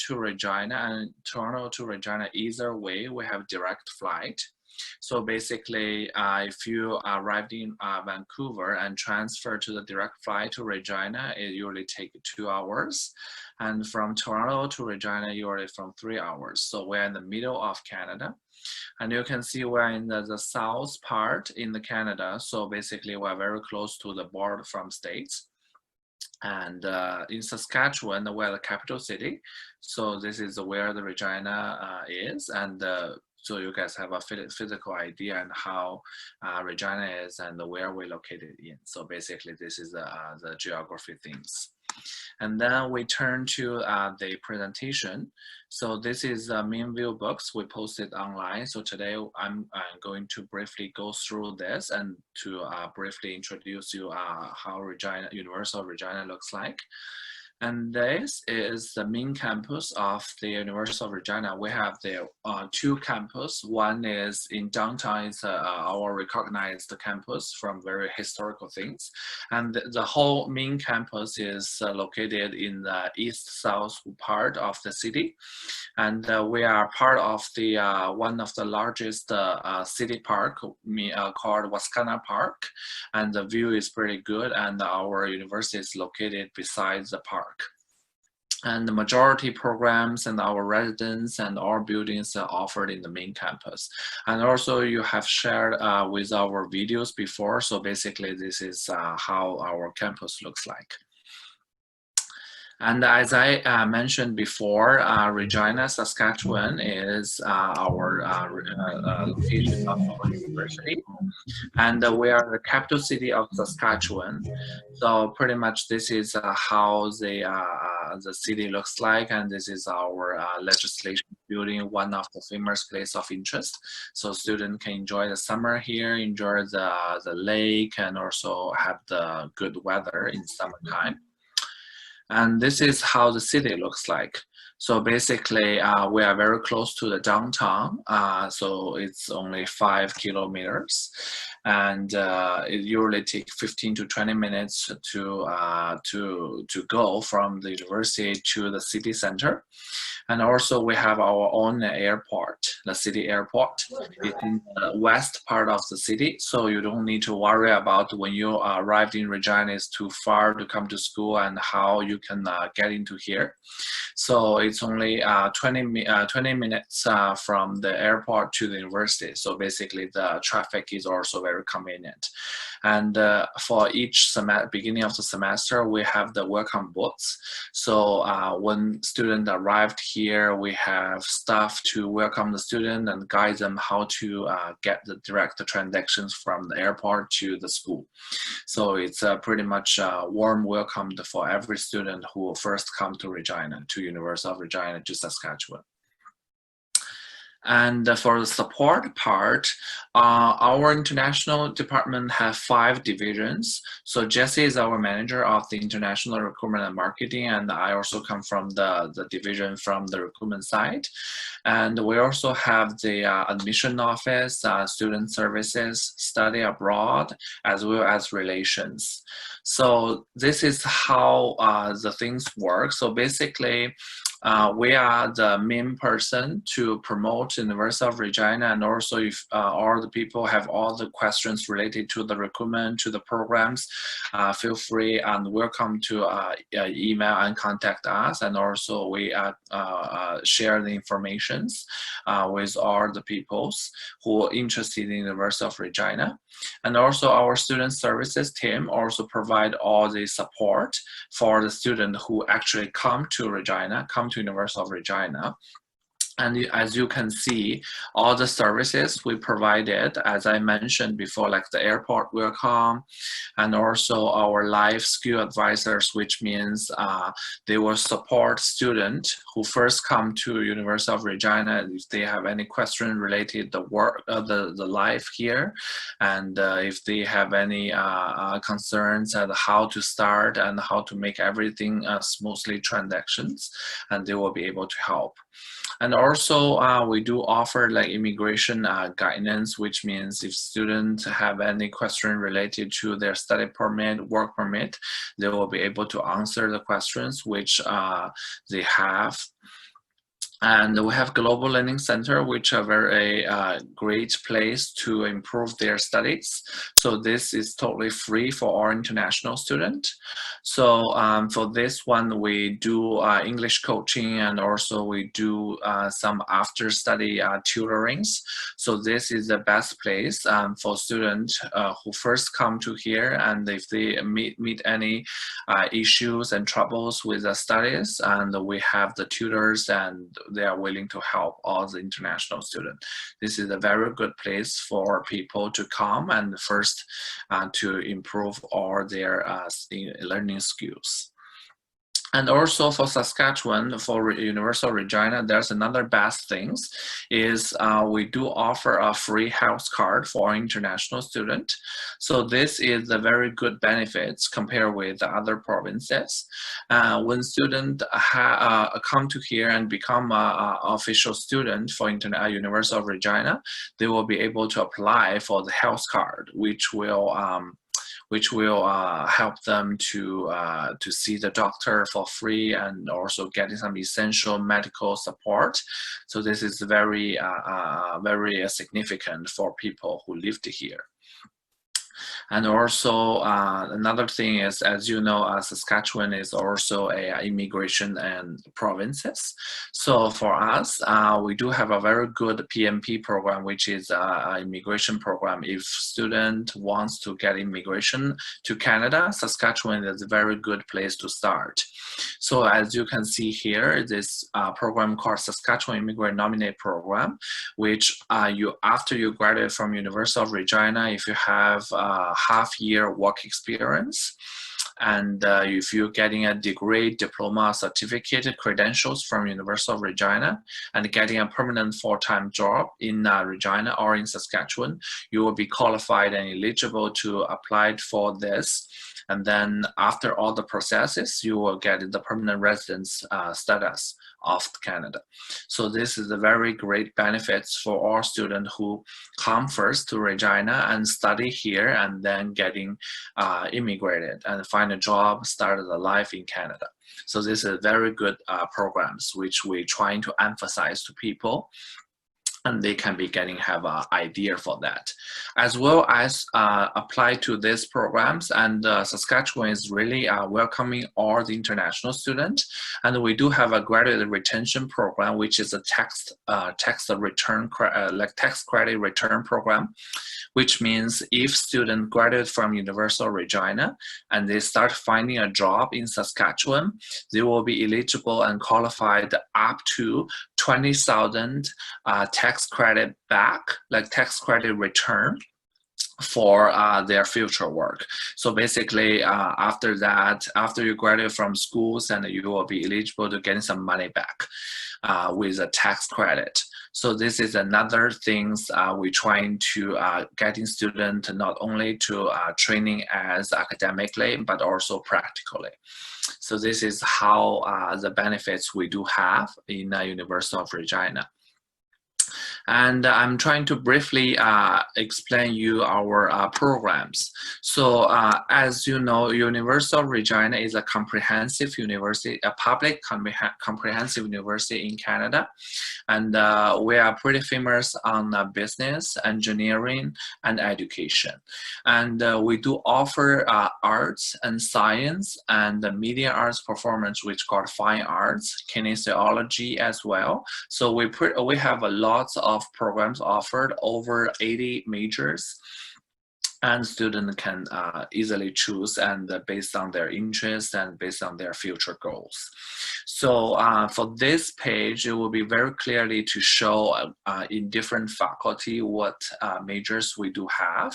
to Regina and Toronto to Regina, either way, we have direct flight. So basically, if you arrived in Vancouver and transfer to the direct flight to Regina, it usually takes 2 hours. And from Toronto to Regina, usually from 3 hours. So we're in the middle of Canada. And you can see we're in the south part in the Canada. So basically, we're very close to the border from states. And in Saskatchewan, we're the capital city. So this is where the Regina is. And so you guys have a physical idea on how Regina is and where we're located in. So basically, this is the geography things. And then we turn to the presentation. So this is the main view books we posted online. So today I'm going to briefly go through this and to briefly introduce you how University of Regina looks like. And this is the main campus of the University of Regina. We have the 2 campuses. One is in downtown, it's our recognized campus from very historical things. And the whole main campus is located in the east-south part of the city. And we are part of the one of the largest city park called Wascana Park. And the view is pretty good. And our university is located beside the park. And the majority programs and our residents and our buildings are offered in the main campus. And also you have shared with our videos before. So basically this is how our campus looks like. And as I mentioned before, Regina, Saskatchewan is our location of our university. And we are the capital city of Saskatchewan. So pretty much this is how the city looks like. And this is our legislation building, one of the famous places of interest. So students can enjoy the summer here, enjoy the lake, and also have the good weather in summertime. And this is how the city looks like. So basically, we are very close to the downtown. So it's only 5 kilometers. And it usually takes 15 to 20 minutes to go from the university to the city center. And also we have our own airport, the city airport. It's in the west part of the city. So you don't need to worry about when you arrived in Regina, it's too far to come to school and how you can get into here. So it's only 20 minutes from the airport to the university. So basically the traffic is also very convenient. And for each beginning of the semester, we have the welcome booths. So when students arrived here, we have staff to welcome the student and guide them how to get the direct transactions from the airport to the school. So it's pretty much a warm welcome for every student who first come to Regina, to University of Regina, to Saskatchewan. And for the support part, our international department has 5 divisions. So Jesse is our manager of the international recruitment and marketing, and I also come from the division from the recruitment side. And we also have the admission office, student services, study abroad, as well as relations. So this is how the things work. So basically, we are the main person to promote University of Regina, and also if all the people have all the questions related to the recruitment, to the programs, feel free and welcome to email and contact us. And also we share the informations with all the peoples who are interested in University of Regina. And also our student services team also provide all the support for the student who actually come to Regina, come to University of Regina. And as you can see, all the services we provided, as I mentioned before, like the airport welcome, and also our life skill advisors, which means they will support students who first come to University of Regina if they have any question related to the work, the life here, and if they have any concerns at how to start and how to make everything smoothly transactions, and they will be able to help. And also we do offer like immigration guidance, which means if students have any question related to their study permit, work permit, they will be able to answer the questions which they have. And we have Global Learning Center, which are very great place to improve their studies. So this is totally free for our international students. So for this one, we do English coaching, and also we do some after-study tutorings. So this is the best place for students who first come to here, and if they meet any issues and troubles with the studies, and we have the tutors, and they are willing to help all the international students. This is a very good place for people to come and first to improve all their learning skills. And also for Saskatchewan, for Universal Regina, there's another best things is we do offer a free health card for international student. So this is a very good benefits compared with the other provinces. When students come to here and become an official student for Universal Regina, they will be able to apply for the health card, which will help them to see the doctor for free, and also getting some essential medical support. So this is very significant for people who lived here. And also another thing is, as you know, Saskatchewan is also a immigration and provinces. So for us, we do have a very good PMP program, which is an immigration program. If student wants to get immigration to Canada, Saskatchewan is a very good place to start. So as you can see here, this program called Saskatchewan Immigrant Nominate Program, which after you graduate from University of Regina, if you have half-year work experience, and if you're getting a degree, diploma, certificate, credentials from University of Regina, and getting a permanent full-time job in Regina or in Saskatchewan, you will be qualified and eligible to apply for this. And then after all the processes, you will get the permanent residence status of Canada. So this is a very great benefits for all students who come first to Regina and study here, and then getting immigrated and find a job, start a life in Canada. So this is very good programs which we're trying to emphasize to people, and they can be have an idea for that, as well as apply to these programs. And Saskatchewan is really welcoming all the international students, and we do have a graduate retention program, which is a tax credit return program, which means if students graduate from University of Regina and they start finding a job in Saskatchewan, they will be eligible and qualified up to 20,000 tax credit back, like tax credit return, for their future work. So basically, after that, after you graduate from schools, and you will be eligible to get some money back with a tax credit. So this is another things we're trying to getting students not only to training as academically, but also practically. So this is how the benefits we do have in University of Regina. And I'm trying to briefly explain you our programs. So as you know, University of Regina is a comprehensive university, a public comprehensive university in Canada. And we are pretty famous on business, engineering, and education. And we do offer arts and science and media arts performance, which called fine arts, kinesiology as well. So we have a lot of programs offered, over 80 majors, and students can easily choose, and based on their interests and based on their future goals. So for this page, it will be very clearly to show in different faculty what majors we do have.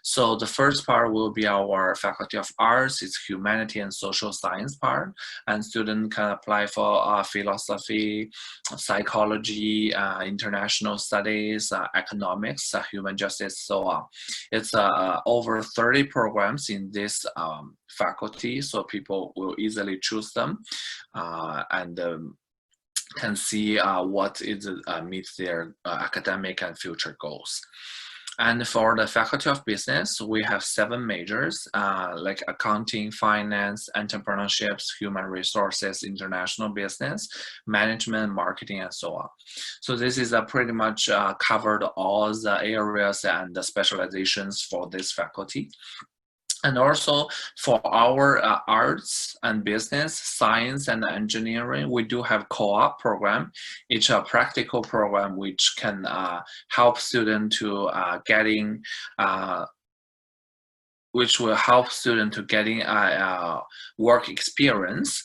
So the first part will be our Faculty of Arts. It's humanity and social science part, and students can apply for philosophy, psychology, international studies, economics, human justice, so on. It's over 30 programs in this faculty, so people will easily choose them and can see what is meets their academic and future goals. And for the Faculty of Business, we have 7 majors like accounting, finance, entrepreneurship, human resources, international business, management, marketing, and so on. So this is pretty much covered all the areas and the specializations for this faculty. And also for our arts and business, science and engineering, we do have co-op program. It's a practical program which can help students to which will help students to getting work experience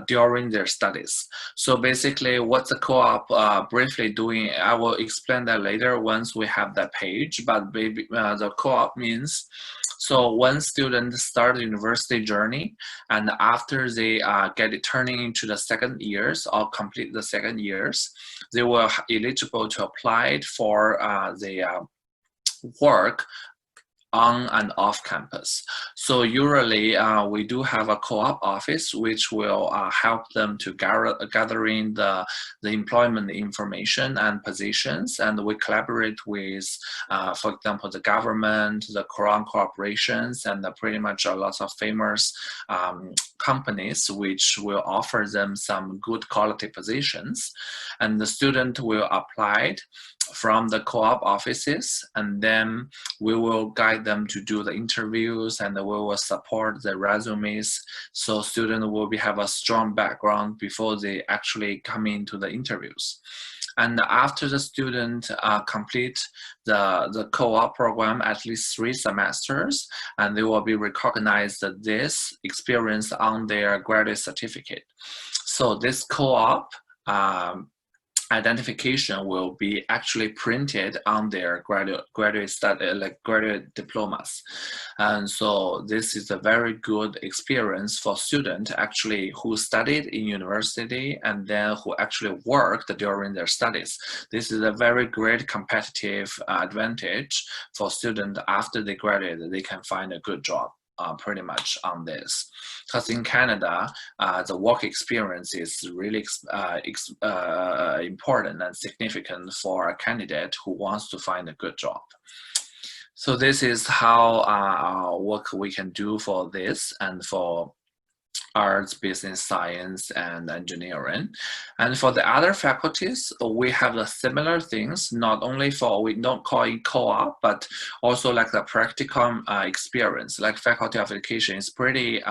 during their studies. So basically what's the co-op briefly doing, I will explain that later once we have that page, but the co-op means, so when students start the university journey and after they get it turning into the second years or complete the second years, they will eligible to apply for the work on and off campus. So usually we do have a co-op office which will help them to gathering the employment information and positions, and we collaborate with, for example, the government, the Quran corporations, and pretty much a lot of famous companies which will offer them some good quality positions, and the student will apply from the co-op offices, and then we will guide them to do the interviews, and we will support the resumes, so students will have a strong background before they actually come into the interviews. And after the student complete the co-op program, at least 3 semesters, and they will be recognized this experience on their graduate certificate. So this co-op identification will be actually printed on their graduate diplomas. And so this is a very good experience for students actually who studied in university and then who actually worked during their studies. This is a very great competitive advantage for students after they graduate. They can find a good job. Pretty much on this, because in Canada, the work experience is really important and significant for a candidate who wants to find a good job. So this is how what we can do for this and for arts, business, science, and engineering. And for the other faculties, we have the similar things, not only for, we don't call it co-op, but also like the practicum experience, like Faculty of Education is pretty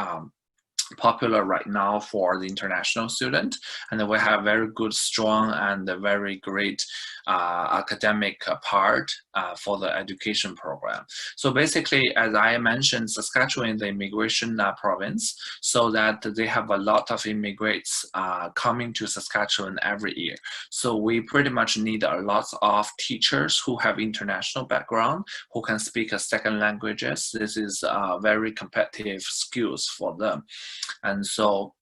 popular right now for the international student, and we have very good, strong, and very great academic part for the education program. So basically, as I mentioned, Saskatchewan is the immigration province, so that they have a lot of immigrants coming to Saskatchewan every year. So we pretty much need a lot of teachers who have international background, who can speak a second languages. This is very competitive skills for them. And so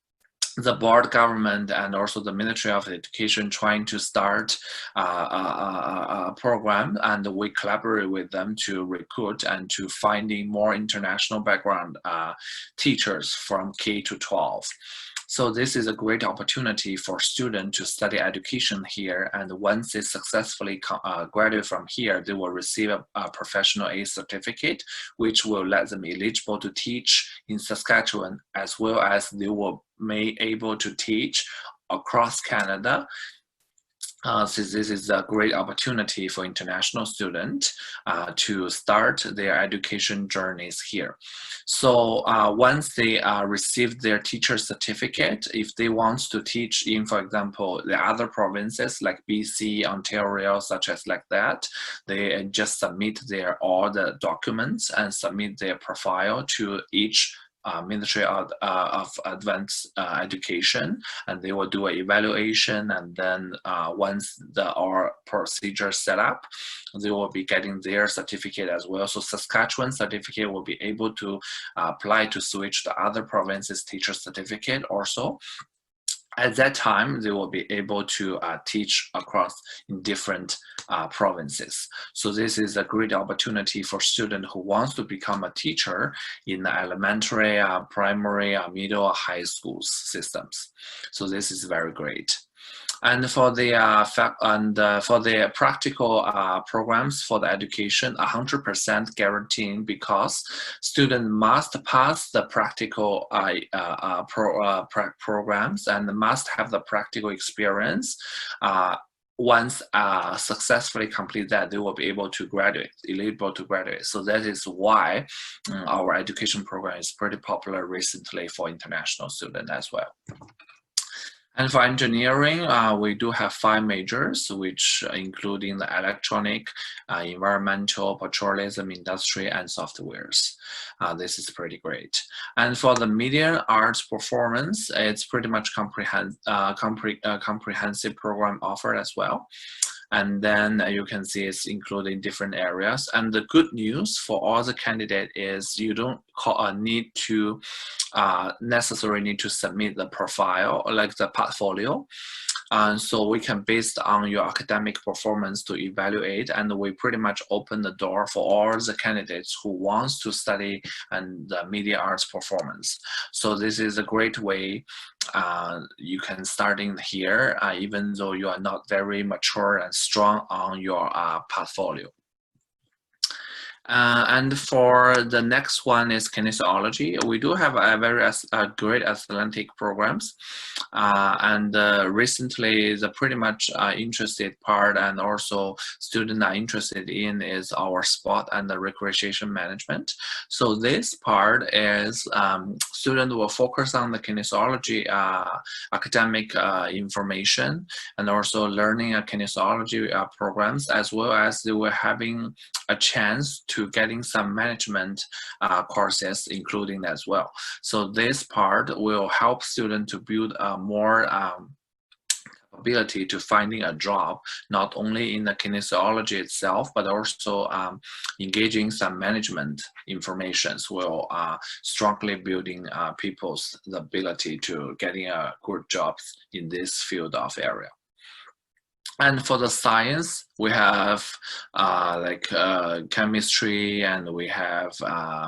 the board government and also the Ministry of Education trying to start a program, and we collaborate with them to recruit and to finding more international background teachers from K to 12. So this is a great opportunity for students to study education here, and once they successfully graduate from here, they will receive a professional aid certificate, which will let them eligible to teach in Saskatchewan, as well as they will be able to teach across Canada. So this is a great opportunity for international students to start their education journeys here. So once they receive their teacher certificate, if they want to teach in, for example, the other provinces like BC, Ontario, such as like that, they just submit all the documents and submit their profile to each Ministry of Advanced Education, and they will do an evaluation, and then once our procedure set up, they will be getting their certificate as well. So Saskatchewan certificate will be able to apply to switch to other provinces teacher certificate also. At that time, they will be able to teach across in different provinces. So this is a great opportunity for students who wants to become a teacher in the elementary, primary, middle, high school systems. So this is very great. And for the for the practical programs for the education, 100% guaranteeing, because student must pass the practical programs and must have the practical experience. Once successfully complete that, they will be able to graduate, eligible to graduate. So that is why our education program is pretty popular recently for international students as well. And for engineering, we do have 5 majors, which including the electronic, environmental, petroleum, industry, and softwares. This is pretty great. And for the media arts performance, it's pretty much comprehensive program offered as well. And then you can see it's including different areas. And the good news for all the candidates is you don't necessarily need to submit the profile, like the portfolio. So we can, based on your academic performance, to evaluate, and we pretty much open the door for all the candidates who wants to study and the media arts performance. So this is a great way you can start in here, even though you are not very mature and strong on your portfolio. And for the next one is kinesiology. We do have a very great athletic programs, and recently the pretty much interested part, and also students are interested in, is our sport and the recreation management. So this part is students will focus on the kinesiology academic information, and also learning kinesiology programs, as well as they were having a chance to getting some management courses including as well. So this part will help students to build a more ability to finding a job, not only in the kinesiology itself, but also engaging some management informations will strongly building people's ability to getting a good jobs in this field of area. And for the science, we have chemistry, and we have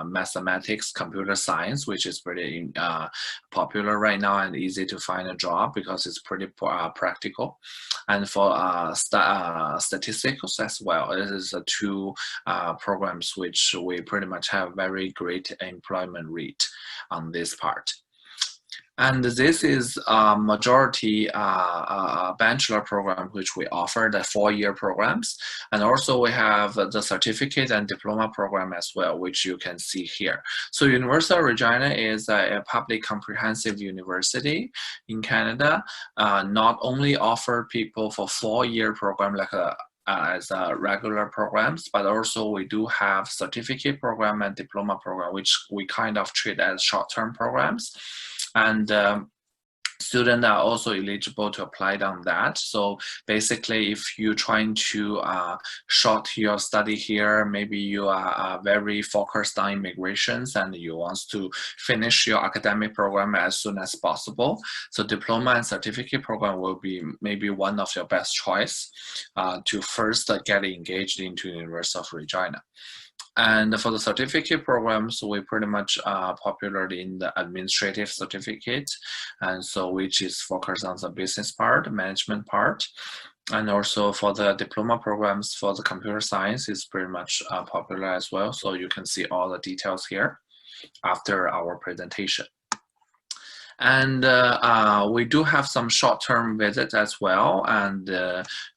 mathematics, computer science, which is pretty popular right now and easy to find a job because it's pretty practical. And for statistics as well, it is 2 programs which we pretty much have very great employment rate on this part. And this is a majority bachelor program which we offer, the 4-year programs. And also we have the certificate and diploma program as well, which you can see here. So University of Regina is a public comprehensive university in Canada. Not only offer people for 4-year program like as regular programs, but also we do have certificate program and diploma program, which we kind of treat as short-term programs. And students are also eligible to apply on that. So basically, if you're trying to short your study here, maybe you are very focused on immigrations and you want to finish your academic program as soon as possible. So diploma and certificate program will be maybe one of your best choice to first get engaged into University of Regina. And for the certificate programs, we pretty much popular in the administrative certificate, and so which is focused on the business part, management part. And also for the diploma programs for the computer science is pretty much popular as well. So you can see all the details here after our presentation. And we do have some short-term visits as well, and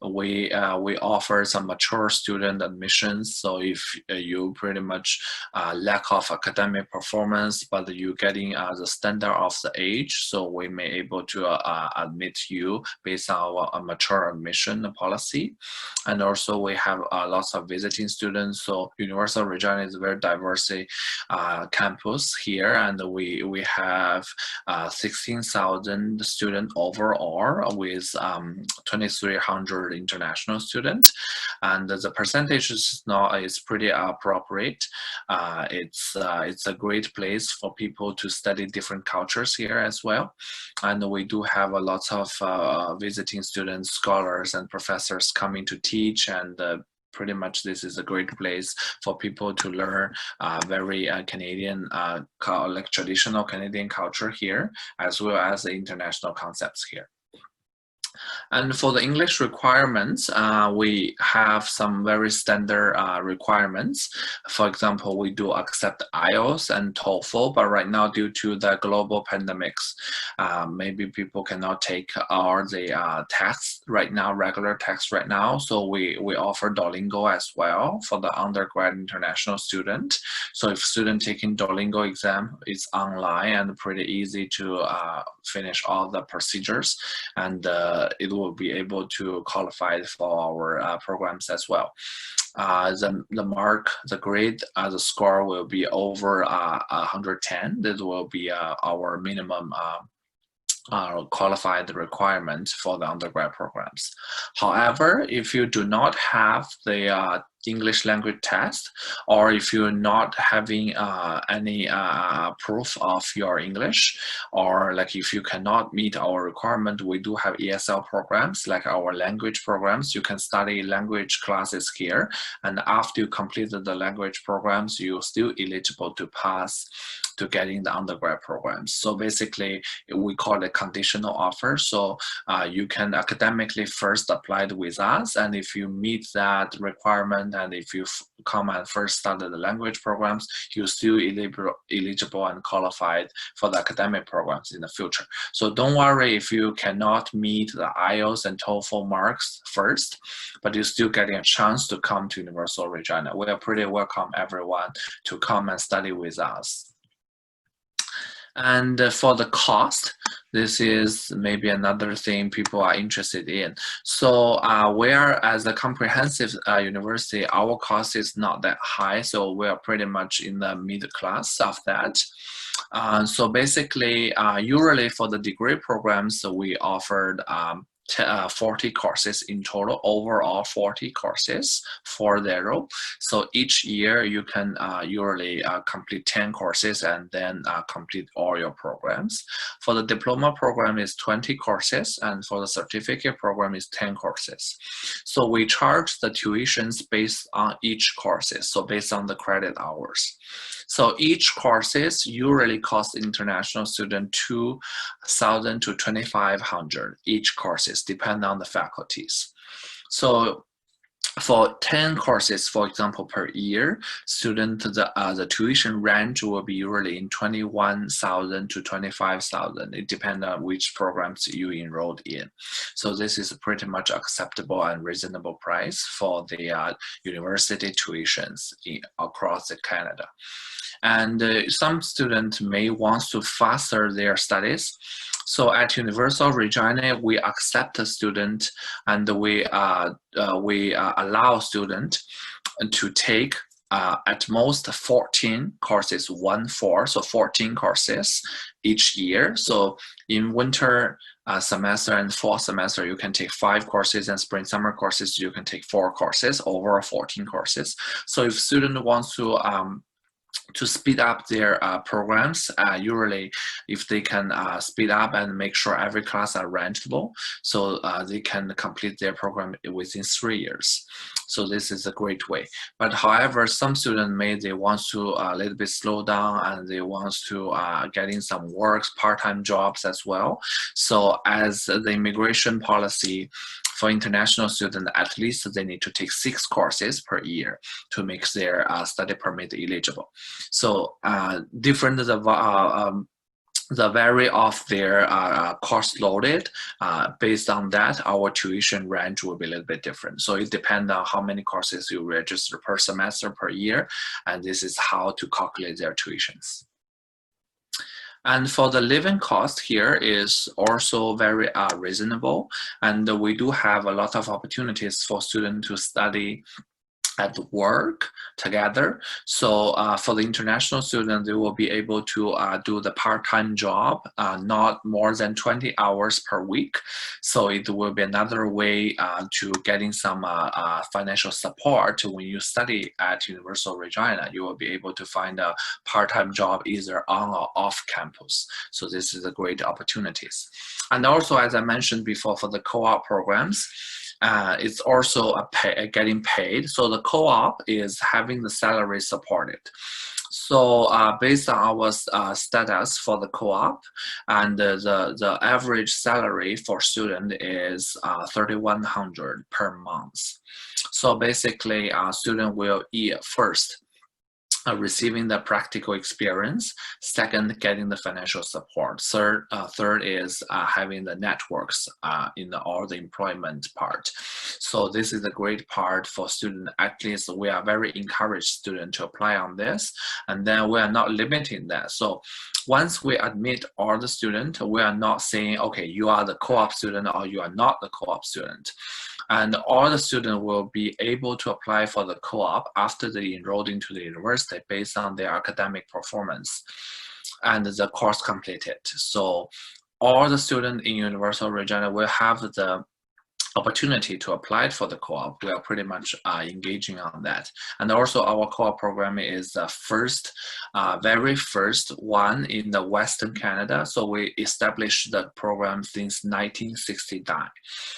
we offer some mature student admissions. So if you pretty much lack of academic performance, but you're getting the standard of the age, so we may able to admit you based on our mature admission policy. And also we have lots of visiting students. So University of Regina is a very diverse campus here, and we have 16,000 students overall with 2,300 international students, and the percentages now is pretty appropriate. It's a great place for people to study different cultures here as well, and we do have a lot of visiting students, scholars, and professors coming to teach, and pretty much this is a great place for people to learn very Canadian, like traditional Canadian culture here, as well as the international concepts here. And for the English requirements, we have some very standard requirements. For example, we do accept IELTS and TOEFL, but right now due to the global pandemics, maybe people cannot take all the tests right now, regular tests right now. So we offer Duolingo as well for the undergrad international student. So if student taking Duolingo exam, it's online and pretty easy to finish all the procedures, and it will be able to qualify for our programs as well. The grade, the score will be over 110. This will be our minimum qualified requirement for the undergrad programs. However, if you do not have the English language test, or if you're not having any proof of your English, or like if you cannot meet our requirement, we do have ESL programs, like our language programs. You can study language classes here, and after you completed the language programs, you're still eligible to pass to getting the undergrad programs. So basically, we call it conditional offer. So you can academically first apply with us, and if you meet that requirement, and if you come and first started the language programs, you're still eligible and qualified for the academic programs in the future. So don't worry if you cannot meet the IELTS and TOEFL marks first, but you're still getting a chance to come to Universal Regina. We are pretty welcome everyone to come and study with us. And for the cost, this is maybe another thing people are interested in. So where as a comprehensive university, our cost is not that high. So we are pretty much in the mid class of that. So basically, usually for the degree programs, we offered 40 courses in total, overall 40 courses, 40. So each year you can usually complete 10 courses and then complete all your programs. For the diploma program is 20 courses, and for the certificate program is 10 courses. So we charge the tuitions based on each courses, so based on the credit hours. So each courses usually cost international student $2,000 to $2,500 each courses, depending on the faculties. So for 10 courses, for example, per year, the tuition range will be usually in $21,000 to $25,000. It depends on which programs you enrolled in. So this is pretty much acceptable and reasonable price for the university tuitions across Canada. And some students may want to faster their studies. So at Universal Regina, we accept a student, and we allow students to take at most 14 courses, 1-4, so 14 courses each year. So in winter semester and fall semester, you can take 5 courses, and spring summer courses, you can take 4 courses, overall 14 courses. So if student wants to speed up their programs, usually if they can speed up and make sure every class are rangeable, so they can complete their program within 3 years. So this is a great way. But however, some students they want to a little bit slow down, and they want to get in some works, part-time jobs as well. So as the immigration policy for international students, at least they need to take 6 courses per year to make their study permit eligible. So different the vary of their course loaded, based on that, our tuition range will be a little bit different. So it depends on how many courses you register per semester, per year, and this is how to calculate their tuitions. And for the living cost here is also very reasonable, and we do have a lot of opportunities for students to study at work together. So for the international student, they will be able to do the part-time job, not more than 20 hours per week. So it will be another way to getting some financial support when you study at Universal Regina. You will be able to find a part-time job either on or off campus. So this is a great opportunities. And also, as I mentioned before, for the co-op programs, it's also getting paid. So the co-op is having the salary supported. So based on our status for the co-op, and the average salary for student is 3,100 per month. So basically, student will first receiving the practical experience. Second, getting the financial support. Third is having the networks in all the employment part. So this is a great part for student. At least we are very encouraged student to apply on this, and then we are not limiting that. So once we admit all the student, we are not saying, okay, you are the co-op student or you are not the co-op student. And all the students will be able to apply for the co-op after they enrolled into the university based on their academic performance and the course completed. So all the students in University of Regina will have the opportunity to apply for the co-op. We are pretty much engaging on that. And also our co-op program is the very first one in the Western Canada. So we established the program since 1969.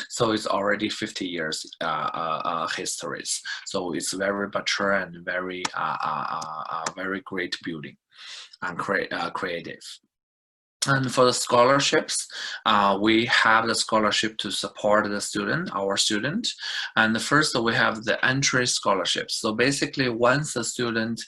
So it's already 50 years histories. So it's very mature and very, very great building and creative. And for the scholarships, we have the scholarship to support the student, our student. And first we have the entry scholarships. So basically once the student,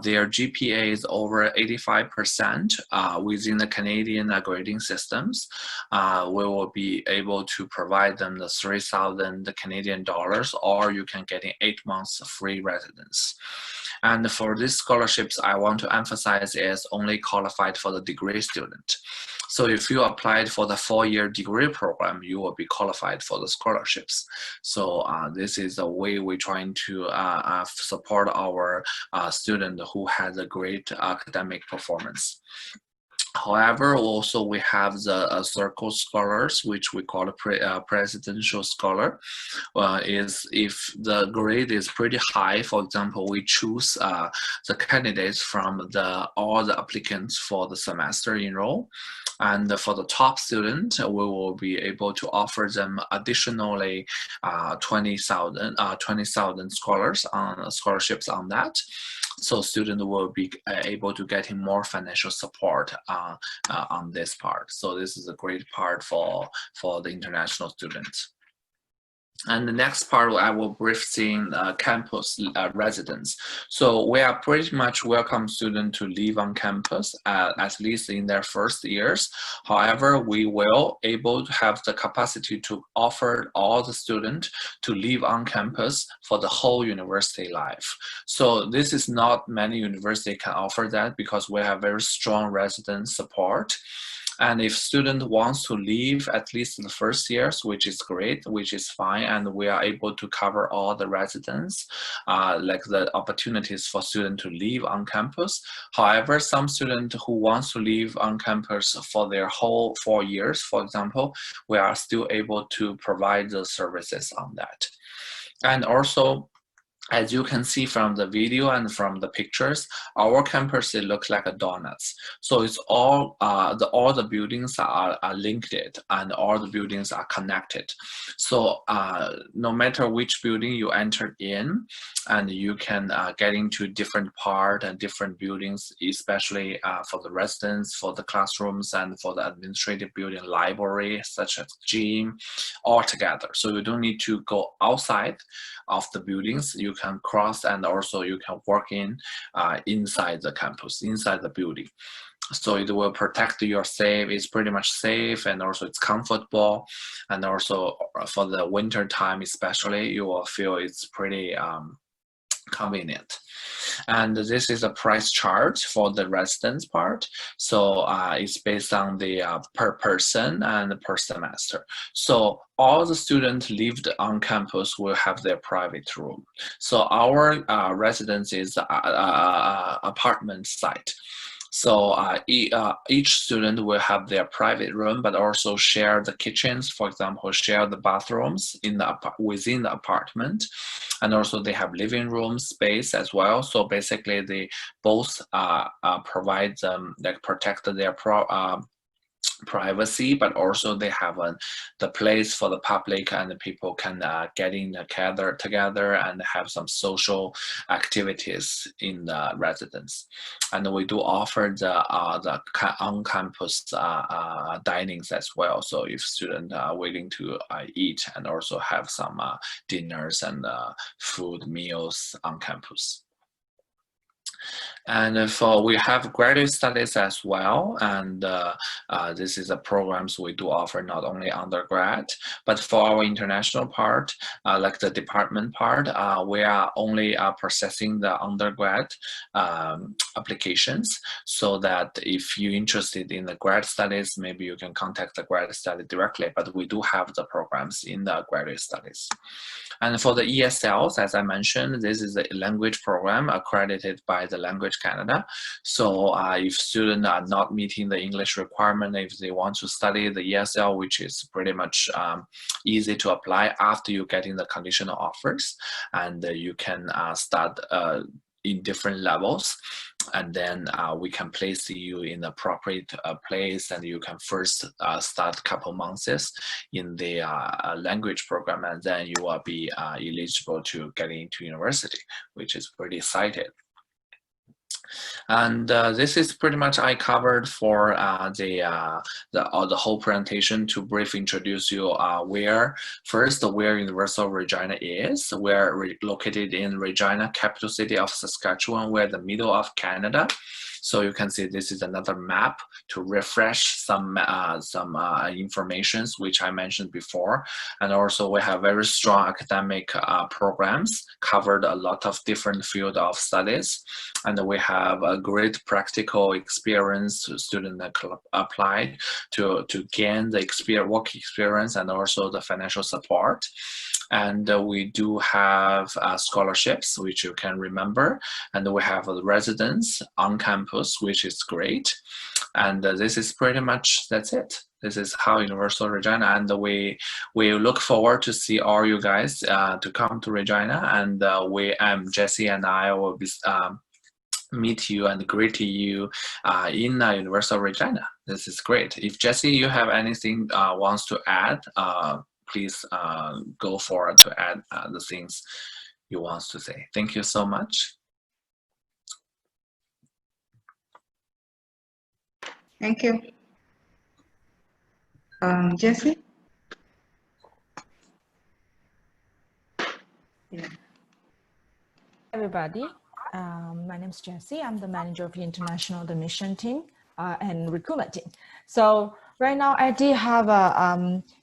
their GPA is over 85% within the Canadian grading systems, we will be able to provide them the 3,000 Canadian dollars, or you can get in 8 months free residence. And for these scholarships, I want to emphasize is only qualified for the degree student. So if you applied for the 4-year degree program, you will be qualified for the scholarships. So this is a way we're trying to support our student who has a great academic performance. However, also we have the circle scholars, which we call a presidential scholar. Is if the grade is pretty high, for example, we choose the candidates from all the applicants for the semester enroll. And for the top student, we will be able to offer them additionally 20,000 scholarships on that. So students will be able to get more financial support on this part. So this is a great part for the international students. And the next part, I will brief seeing campus residents. So we are pretty much welcome students to live on campus, at least in their first years. However, we will able to have the capacity to offer all the students to live on campus for the whole university life. So this is not many universities can offer that, because we have very strong resident support. And if student wants to leave at least in the first years, which is great, which is fine, and we are able to cover all the residents, like the opportunities for students to live on campus. However, some student who wants to live on campus for their whole 4 years, for example, we are still able to provide the services on that. And also, as you can see from the video and from the pictures, our campus, it looks like a donuts. So it's all the buildings are linked, and all the buildings are connected. So no matter which building you enter in, and you can get into different part and different buildings, especially for the residents, for the classrooms, and for the administrative building, library, such as gym, all together. So you don't need to go outside of the buildings. You can cross, and also you can work inside the campus, inside the building. So it will protect your safe. It's pretty much safe, and also it's comfortable. And also for the winter time especially, you will feel it's pretty convenient. And this is a price chart for the residence part. So it's based on the per person and per semester. So all the students lived on campus will have their private room. So our residence is apartment site. So each student will have their private room, but also share the kitchens, for example, share the bathrooms within the apartment. And also they have living room space as well. So basically they both provide them, like protect their privacy, but also they have the place for the public, and the people can get in together and have some social activities in the residence. And we do offer the on-campus dinings as well. So if students are willing to eat and also have some dinners and food meals on campus. And we have graduate studies as well, and this is the programs we do offer not only undergrad, but for our international part, like the department part, we are only processing the undergrad applications, so that if you're interested in the grad studies, maybe you can contact the grad study directly, but we do have the programs in the graduate studies. And for the ESLs, as I mentioned, this is a language program accredited by the Language Canada. So if students are not meeting the English requirement, if they want to study the ESL, which is pretty much easy to apply after you getting the conditional offers, and you can start in different levels, and then we can place you in the appropriate place, and you can first start a couple months in the language program, and then you will be eligible to get into university, which is pretty exciting. And this is pretty much I covered for the whole presentation to briefly introduce you where University of Regina is. We're located in Regina, capital city of Saskatchewan. We're the middle of Canada. So you can see this is another map to refresh some informations which I mentioned before. And also we have very strong academic programs, covered a lot of different field of studies. And we have a great practical experience to students that apply to gain the work experience and also the financial support. And we do have scholarships, which you can remember. And we have a residence on campus, which is great. And this is pretty much, that's it. This is how University of Regina, and we look forward to see all you guys to come to Regina. And Jesse and I will be meet you and greet you in University of Regina. This is great. If Jesse, you have anything wants to add, please go forward to add the things you want to say. Thank you so much. Thank you. Jesse? Yeah. Everybody, my name is Jessie. I'm the manager of the international admission team and recruitment team. So right now I did have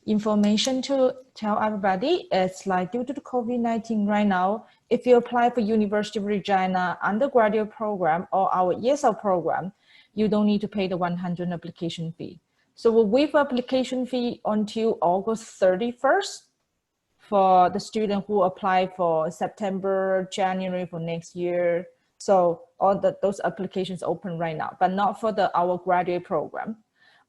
information to tell everybody. It's like due to the COVID-19 right now, if you apply for University of Regina undergraduate program or our ESL program, you don't need to pay the 100 application fee. So we'll waive application fee until August 31st for the student who apply for September, January for next year. So all those applications open right now, but not for our graduate program.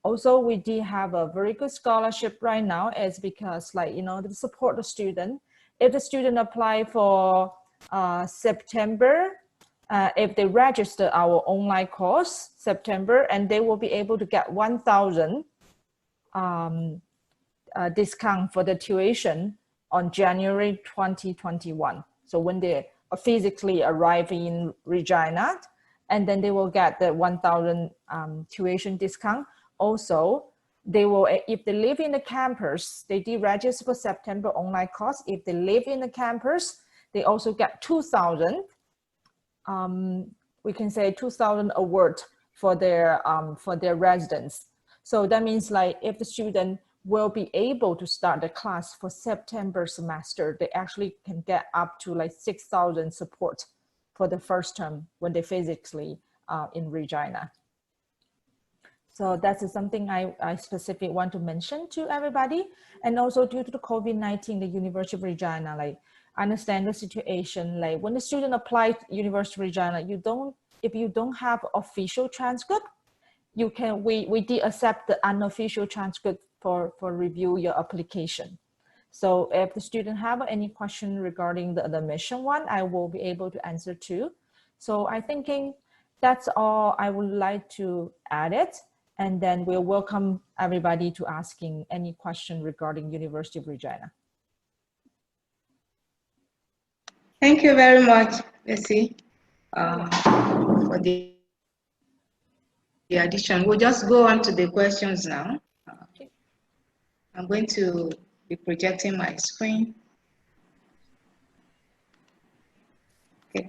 Also, we did have a very good scholarship right now. It's because to support the student. If the student apply for September, if they register our online course September, and they will be able to get 1,000 discount for the tuition on January 2021. So when they physically arrive in Regina, and then they will get the 1,000 tuition discount. Also, they will, if they live in the campus, they did register for September online course. If they live in the campus, they also get 2,000. We can say 2,000 award for their residence. So that means if the student will be able to start the class for September semester, they actually can get up to 6,000 support for the first term when they physically in Regina. So that's something I specifically want to mention to everybody. And also due to the COVID-19, the University of Regina, I understand the situation. When the student applied University of Regina, if you don't have official transcript, we did accept the unofficial transcript for review your application. So if the student have any question regarding the admission one, I will be able to answer too. So I thinking that's all I would like to add it. and then we'll welcome everybody to asking any question regarding University of Regina. Thank you very much, Bessie, for the addition. We'll just go on to the questions now. I'm going to be projecting my screen. Okay.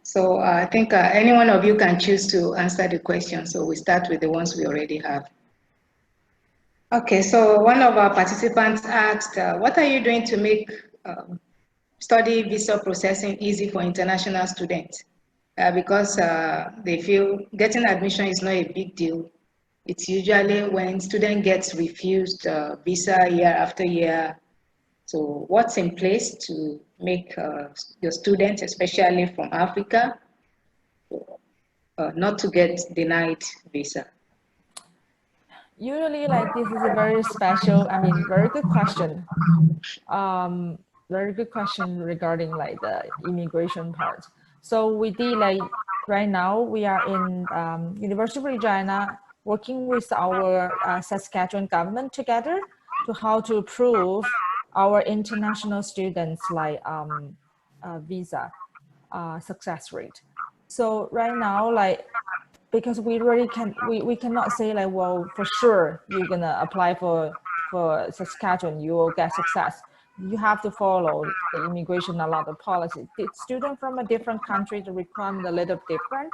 So I think any one of you can choose to answer the question. So we start with the ones we already have. Okay, so one of our participants asked, what are you doing to make study visa processing easy for international students? Because they feel getting admission is not a big deal. It's usually when student gets refused visa year after year. So what's in place to make your students, especially from Africa, not to get denied visa? Usually, like, this is a very special, very good question. Very good question regarding like the immigration part. So we did, like, right now we are in University of Regina working with our Saskatchewan government together to how to approve our international students like visa success rate. So right now, like, because we really we cannot say like, well, for sure you're gonna apply for Saskatchewan, you will get success. You have to follow the immigration a lot of policy. The student from a different country, the requirement a little different.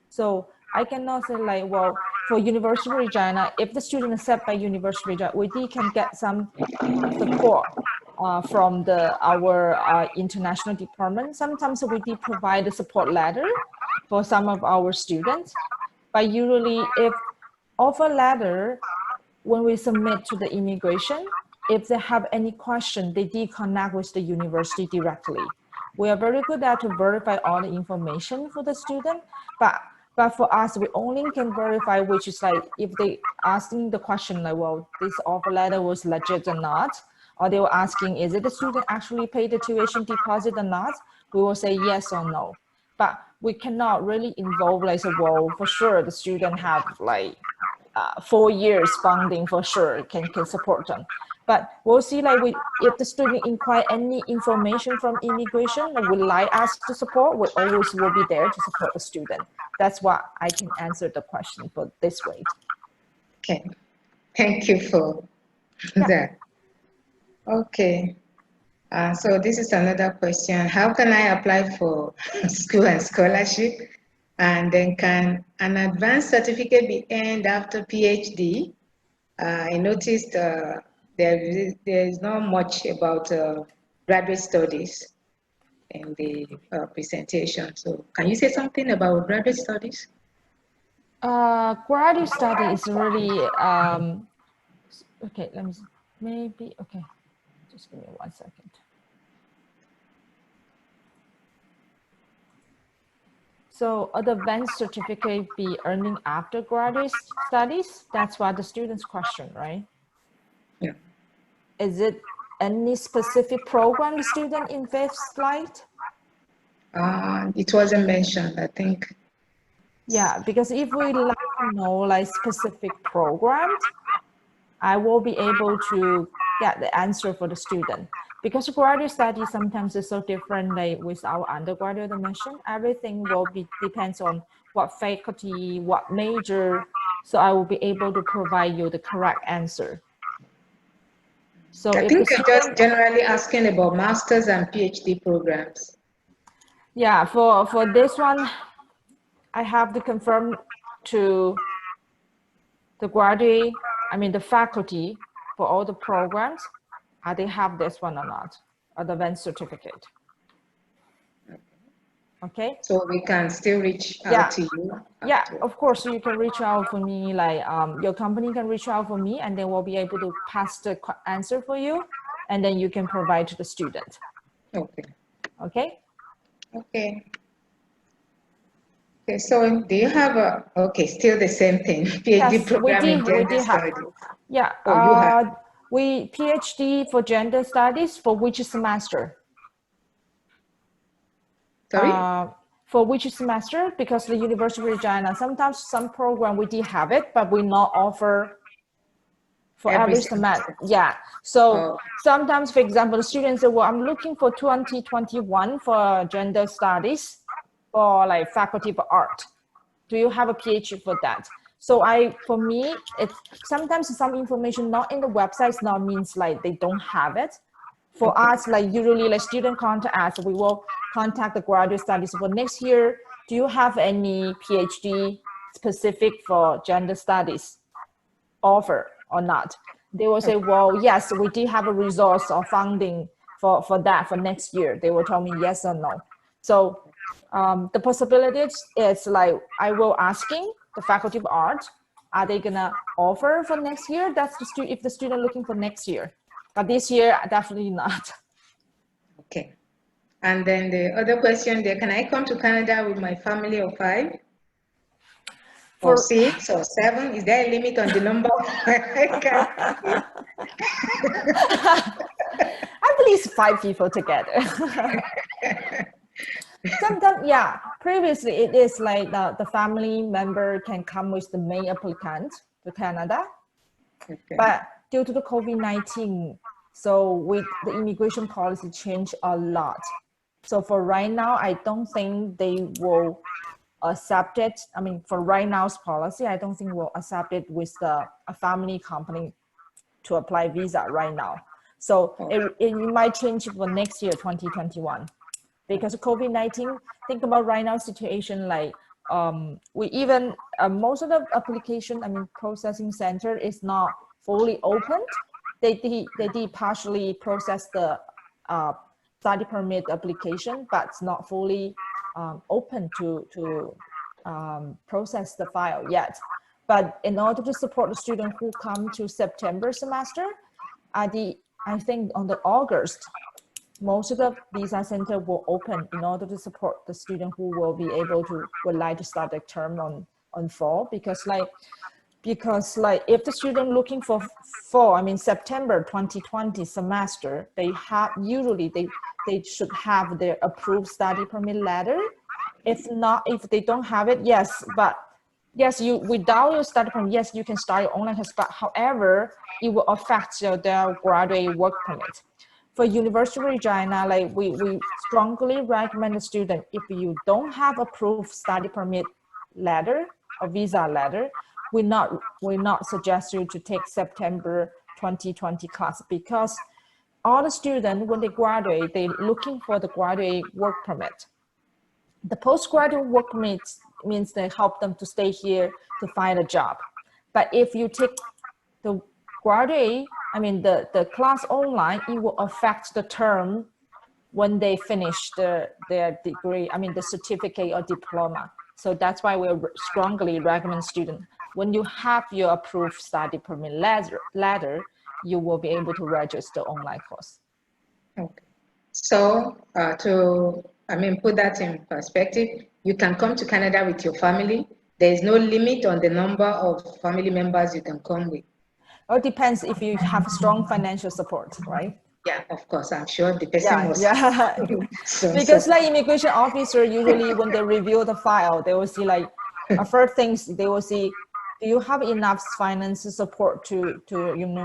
So I cannot say like, well, for University of Regina, if the student accepted by University of Regina, we can get some support from our international department. Sometimes we did provide a support letter for some of our students, but usually if offer letter, when we submit to the immigration, if they have any question, they did connect with the university directly. We are very good at to verify all the information for the student, but for us, we only can verify which is like, if they asking the question like, well, this offer letter was legit or not, or they were asking, is it the student actually paid the tuition deposit or not? We will say yes or no. But we cannot really involve like, well, for sure the student have like 4 years funding for sure can support them. But we'll see like if the student inquire any information from immigration that would like us to support, we always will be there to support the student. That's what I can answer the question for this way. Okay, thank you for that. Okay, so this is another question. How can I apply for school and scholarship? And then can an advanced certificate be earned after PhD? I noticed there is not much about graduate studies in the presentation. So can you say something about graduate studies? Graduate study is really, okay, let me see. Maybe, okay, just give me 1 second. So advanced certificate be earning after graduate studies? That's what the student's question, right? Yeah. Is it any specific program the student in fifth slide? It wasn't mentioned, I think. Yeah, because if we like to know like specific programs, I will be able to get the answer for the student. Because graduate study sometimes is so different like with our undergraduate admission. Everything will be depends on what faculty, what major. So I will be able to provide you the correct answer. So I think you're just generally asking about master's and PhD programs. Yeah, for this one, I have to confirm to the graduate, the faculty for all the programs, they have this one or not, advanced certificate. Okay. So we can still reach out to you. Yeah, of course, you can reach out for me, like your company can reach out for me, and then we'll be able to pass the answer for you, and then you can provide to the student. Okay. Okay. Okay. Okay, so do you have still the same thing, PhD program in gender studies? Yeah, we PhD for gender studies for which semester? Sorry? For which semester? Because the University of Regina, sometimes some program we do have it, but we not offer for every semester. Yeah. So sometimes, for example, the students say, well, I'm looking for 2021 for gender studies for like faculty of art. Do you have a PhD for that? So for me, it's sometimes some information not in the websites not means like they don't have it. For us, like usually like student contact us, we will contact the graduate studies for next year. Do you have any PhD specific for gender studies offer or not? They will say, well, yes, we do have a resource or funding for that for next year. They will tell me yes or no. So the possibilities is like, I will asking the Faculty of Art, are they gonna offer for next year? That's if the student looking for next year. But this year, definitely not. Okay. And then the other question there, can I come to Canada with my family of 5? Or 6 or 7? Is there a limit on the number? At least 5 people together. Sometimes, yeah, previously it is like the family member can come with the main applicant to Canada. Okay. But due to the COVID-19, so with the immigration policy change a lot. So for right now, I don't think they will accept it. I mean, for right now's policy, I don't think we'll accept it with a family company to apply visa right now. So it might change for next year, 2021. Because of COVID-19, think about right now situation like we even, most of the application, I mean, processing center is not fully opened. They did partially process the study permit application, but it's not fully open to process the file yet. But in order to support the student who come to September semester, I think on the August, most of the visa center will open in order to support the student who will be able to, would like to start the term on fall, because if the student looking for fall, I mean, September 2020 semester, they have, usually they should have their approved study permit letter. If not, if they don't have it, yes, but yes, you, without your study permit, yes, you can start your online class, but however, it will affect their graduate work permit. For University of Regina, like we strongly recommend the student, if you don't have approved study permit letter or visa letter, we not suggest you to take September 2020 class, because all the students, when they graduate, they're looking for the graduate work permit. The postgraduate work permit means they help them to stay here to find a job. But if you take the graduate, I mean the class online, it will affect the term when they finish their degree, I mean the certificate or diploma. So that's why we strongly recommend students, when you have your approved study permit letter, you will be able to register online course. Okay. So put that in perspective, you can come to Canada with your family. There is no limit on the number of family members you can come with. It depends if you have strong financial support, right? Yeah, of course, I'm sure the person was. Yeah. Because like immigration officer, usually when they review the file, they will see like, first things they will see, do you have enough financial support to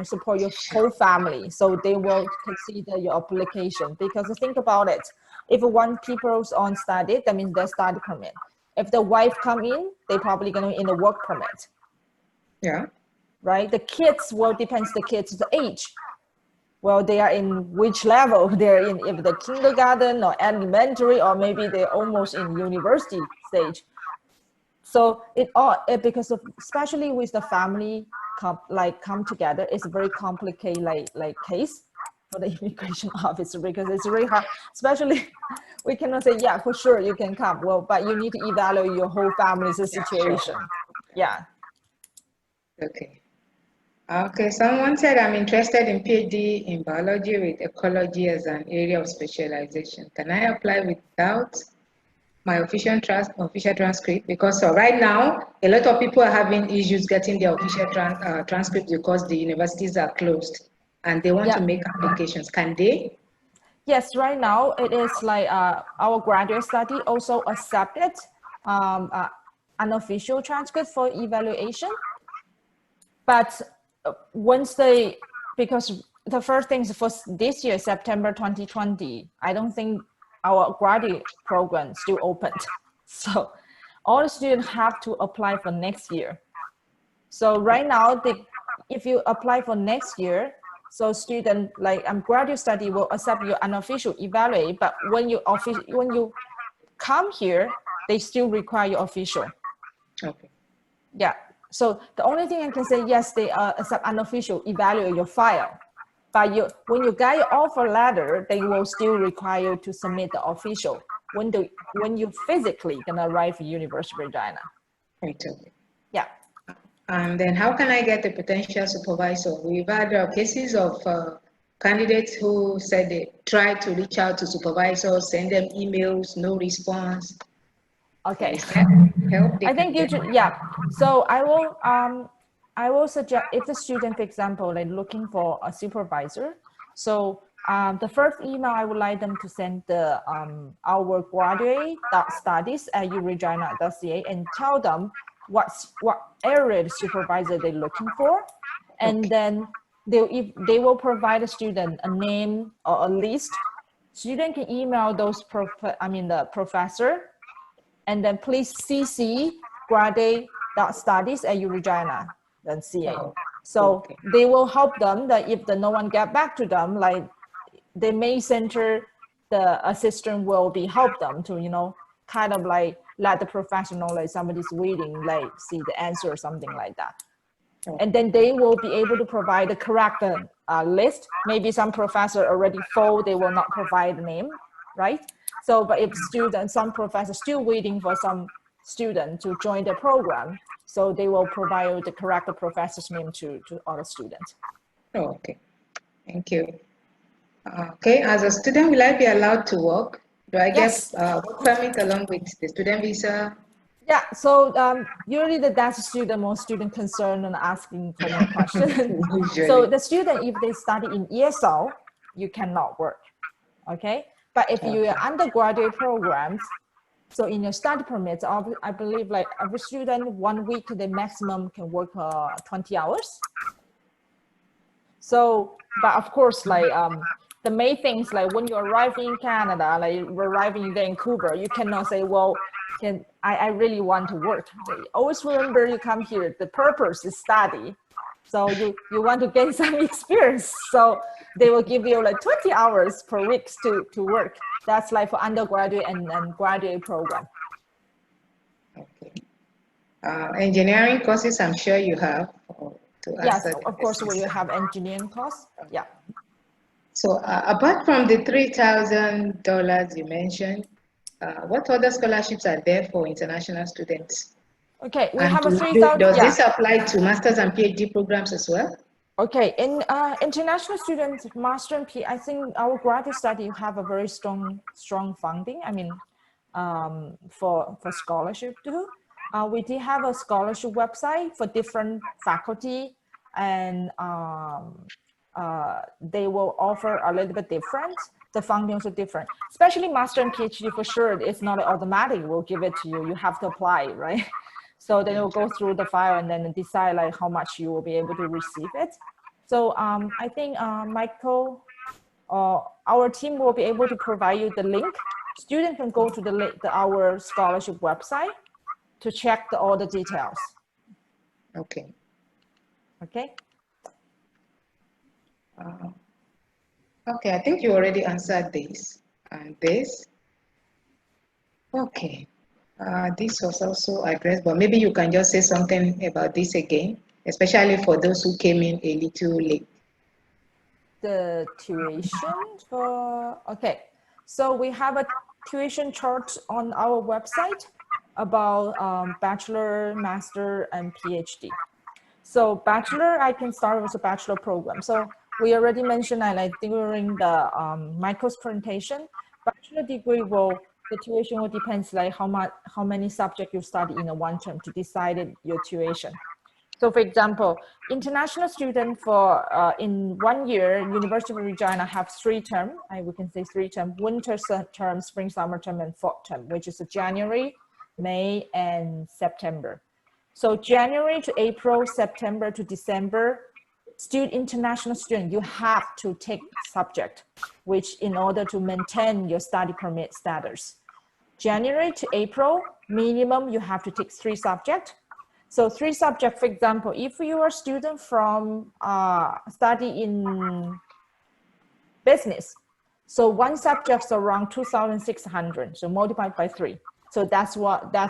support your whole family? So they will consider your application, because think about it. If one people's on study, that means their study permit. If the wife come in, they probably gonna in the work permit. Yeah. Right? The kids, well, depends the kids' age. Well, they are in which level? They're in if the kindergarten or elementary, or maybe they're almost in university stage. So because of, especially with the family come together, it's a very complicated like case for the immigration officer, because it's really hard. Especially, we cannot say, yeah, for sure you can come. Well, but you need to evaluate your whole family's situation. Sure. Yeah. Okay. Okay, someone said, I'm interested in Ph.D. in biology with ecology as an area of specialization. Can I apply without my official transcript? Because right now, a lot of people are having issues getting their official transcript because the universities are closed and they want to make applications. Can they? Yes, right now it is like our graduate study also accepted unofficial transcript for evaluation. But once they, because the first things for this year, September 2020, I don't think our graduate program still opened. So all the students have to apply for next year. So right now, if you apply for next year, so student like graduate study will accept your unofficial evaluate, but when you come here, they still require your official. Okay. Yeah. So the only thing I can say, yes, they accept unofficial evaluate your file, but when you get your offer letter, they will still require you to submit the official when you physically gonna arrive at University of Regina. Right. Okay. Yeah. And then how can I get a potential supervisor? We've had cases of candidates who said they tried to reach out to supervisors, send them emails, no response. Okay. Help I think you should, yeah. So I will suggest if the student, for example, like looking for a supervisor. So the first email I would like them to send the our graduate.studies@uregina.ca and tell them what area the supervisor they're looking for, and Okay. then they will provide a student a name or a list. Student can email those the professor, and then please CC graduate.studies@uregina.ca. Oh, So okay. they will help them that if no one get back to them, like the main center, the assistant will be help them to, kind of like let the professional, like somebody's waiting, like see the answer or something like that. Okay. And then they will be able to provide the correct list. Maybe some professor already full, they will not provide the name, right? So, but if some professors still waiting for some student to join the program, so they will provide the correct professor's name to all the students. Oh, okay. Thank you. Okay, as a student, will I be allowed to work? Do I Yes. get work permit along with the student visa? Yeah, so usually that's the most student concern and asking common question. So the student, if they study in ESL, you cannot work, okay? But if you are undergraduate programs, so in your study permits, I believe like every student 1 week, the maximum can work 20 hours. So, but of course, like the main things, like when you arrive in Canada, like arriving in Vancouver, you cannot say, well, I really want to work. Always remember you come here, the purpose is study. So you want to gain some experience. So they will give you like 20 hours per week to work. That's like for undergraduate and graduate program. Okay. Engineering courses, I'm sure you have. Yes, of course, we have engineering course. Yeah. So apart from the $3,000 you mentioned, what other scholarships are there for international students? Okay, we and have a 3,000. Does this apply to master's and PhD programs as well? Okay, in international students, master and PhD, I think our graduate study have a very strong funding. I mean, for scholarship too. We did have a scholarship website for different faculty, and they will offer a little bit different. The fundings are different, especially master and PhD for sure. It's not automatic. We'll give it to you. You have to apply, right? So then you'll go through the file and then decide like how much you will be able to receive it. So I think Michael, our team will be able to provide you the link. Student can go to our scholarship website to check all the details. Okay. Okay. Okay, I think you already answered this and this. Okay. This was also addressed, but maybe you can just say something about this again, especially for those who came in a little late. The tuition for, okay. So we have a tuition chart on our website about bachelor, master, and PhD. So bachelor, I can start with a bachelor program. So we already mentioned, I think during the Michael's presentation, bachelor degree the tuition will depends like how many subjects you study in a one term to decide your tuition. So for example, international student for in 1 year, University of Regina have 3 terms. We can say 3 terms: winter term, spring, summer term, and fall term, which is January, May, and September. So January to April, September to December, international student, you have to take subject, which in order to maintain your study permit status. January to April, minimum you have to take 3 subjects. So 3 subjects, for example, if you are a student from study in business, so 1 subject is around 2,600, so multiplied by 3. So that's